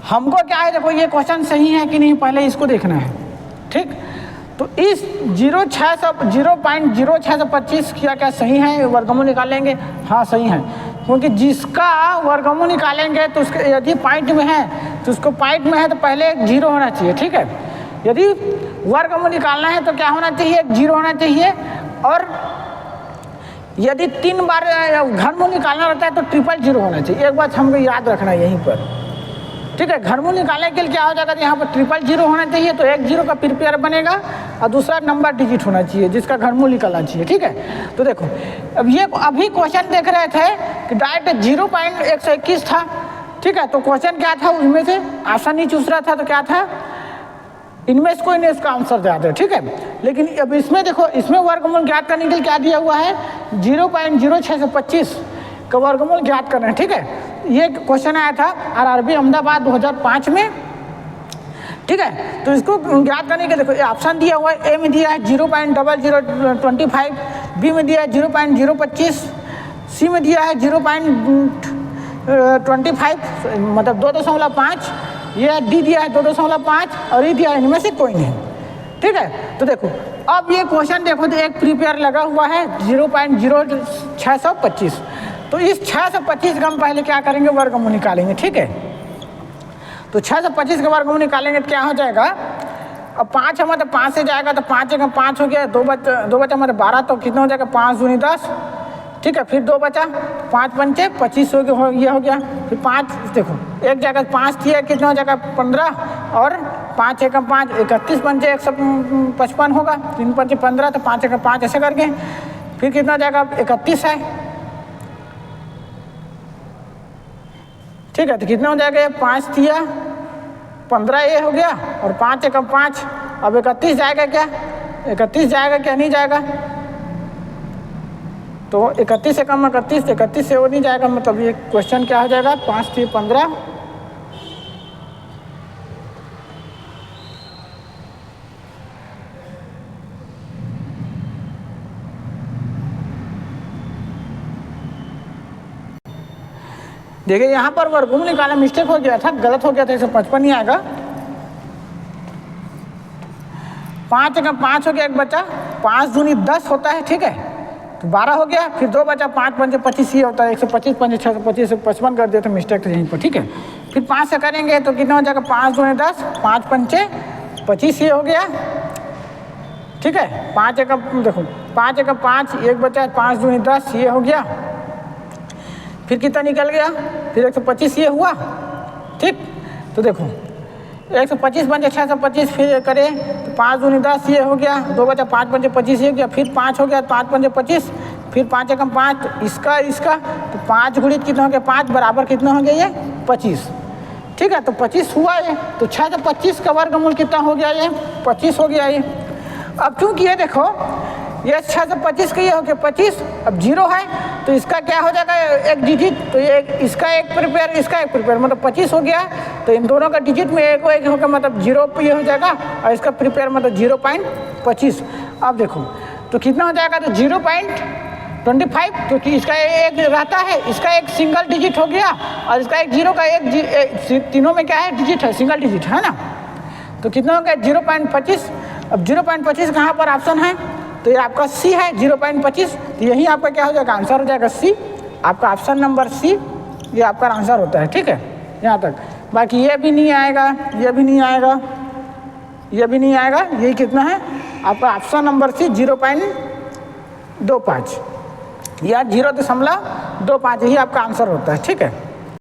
हमको क्या है, देखो ये क्वेश्चन सही है कि नहीं पहले इसको देखना है। ठीक, तो इस 0.0625 क्या क्या सही है, वर्गमूल निकालेंगे। हाँ सही है, क्योंकि जिसका वर्गमूल निकालेंगे तो उसके यदि पॉइंट में है तो उसको पॉइंट में है तो पहले एक जीरो होना चाहिए। ठीक है, यदि वर्गमूल निकालना है तो क्या होना चाहिए, एक जीरो होना चाहिए। और यदि 3 बार घनमूल निकालना रहता है तो ट्रिपल जीरो होना चाहिए। एक बात हमको याद रखना है यहीं पर। ठीक है, घनमूल निकालने के लिए क्या हो जाएगा, यहाँ पर ट्रिपल जीरो होना चाहिए, तो एक जीरो का प्रीपेयर बनेगा और दूसरा नंबर डिजिट होना चाहिए जिसका घनमूल निकालना चाहिए। ठीक है, तो देखो अब ये अभी क्वेश्चन देख रहे थे कि डायरेक्ट 0.121 था। ठीक है, तो क्वेश्चन क्या था, उसमें से ऑप्शन नहीं चूस रहा था, तो क्या था, इनमें से कोई नहीं इसका आंसर ज्यादा है। ठीक है, लेकिन अब इसमें देखो, इसमें वर्गमूल ज्ञात करने के लिए क्या दिया हुआ है, 0.0625 का वर्गमूल ज्ञात करना है। ठीक है, ये क्वेश्चन आया था आरआरबी अहमदाबाद 2005 में। ठीक है, तो इसको ज्ञात करने के देखो ऑप्शन दिया हुआ है, ए में दिया है 0.0025, बी में दिया है 0.025, सी में दिया है 0.25 मतलब 2.5, ये डी दिया है 2.5 और ई दिया है, इनमें से कोई नहीं। ठीक है, तो देखो अब ये क्वेश्चन देखो तो एक प्रीपेयर लगा हुआ है 0.0625, तो इस 625 का हम पहले क्या करेंगे, वर्गमूल निकालेंगे। ठीक है, तो 625 का वर्गमूल निकालेंगे तो क्या हो जाएगा, अब 5 हमारे 5 से जाएगा तो 5 जगह 5 हो गया, 2 बचा हमारे 12, तो कितना हो जाएगा 5 दूनी 10। ठीक है, फिर 2 बचा, 5 पंचे 25 हो गया, फिर 5 देखो एक जगह 5 दिया, कितना हो जाएगा 15, और 5 एकम 5 31 पंचे 155 होगा, 3 पंचे 15, तो 5 एकम 5 ऐसे करके फिर कितना हो जाएगा 31 है। ठीक है, तो कितना हो जाएगा, 5 दिया 15 ये हो गया, और 5 एकम 5, अब 31 जाएगा क्या, 31 जाएगा क्या, नहीं जाएगा, तो 31 एकम 31 से वो नहीं जाएगा, मतलब ये क्वेश्चन क्या हो जाएगा, 5 3 15, देखिए यहाँ पर वर्गमूल निकाला मिस्टेक हो गया था, गलत हो गया था, 155 नहीं आएगा, 5 एकम 5 हो गया, एक बचा, 5 दूनी 10 होता है। ठीक है, तो 12 हो गया, फिर 2 बचा, 5 पंचे 25 ये होता है, 125 पंचे 625 से 55 कर दिया, तो मिस्टेक था यहीं पर। ठीक है, फिर 5 से करेंगे तो कितना हो जाएगा, 5 दूनी 10, 5 पंचे 25 ये हो गया। ठीक है, 5 एकम देखो 5 एकम 5, एक बचा, 5 दूनी 10 ये हो गया, फिर कितना निकल गया, फिर 125 ये हुआ। ठीक, तो देखो 125 पंचे 625, फिर करें तो 5 दूनी 10 ये हो गया, 2 बचा, 5 पंचे 25 ये हो गया, फिर 5 हो गया, 5 पंचे 25, फिर 5 एकम 5, इसका तो 5 गुणित कितना हो गया, 5 बराबर कितना हो गया, ये 25। ठीक है, तो 25 हुआ ये, तो 625 का वर्गमूल कितना हो गया, ये 25 हो गया ये। अब क्योंकि ये देखो ये 625 का ये हो गया 25, अब 0 है तो इसका क्या हो जाएगा, एक डिजिट, तो ये इसका एक प्रिपेयर, इसका एक प्रिपेयर, मतलब 25 हो गया, तो इन दोनों का डिजिट में एक होगा, मतलब 0 पे ये हो जाएगा, और इसका प्रिपेयर मतलब 0.25। अब देखो तो कितना हो जाएगा, तो 0.25, क्योंकि इसका एक रहता है, इसका एक सिंगल डिजिट हो गया, और इसका एक 0 का एक तीनों में क्या है, डिजिट है, सिंगल डिजिट है ना, तो कितना हो गया 0.25। अब 0.25 कहाँ पर ऑप्शन है, तो ये आपका सी है 0.25, तो यही आपका क्या हो जाएगा, आंसर हो जाएगा सी, आपका ऑप्शन नंबर सी, ये आपका आंसर होता है। ठीक है, यहाँ तक, बाकी ये भी नहीं आएगा, ये भी नहीं आएगा, ये भी नहीं आएगा, यही कितना है आपका ऑप्शन नंबर सी 0.25 या 0.25, यही आपका आंसर होता है। ठीक है।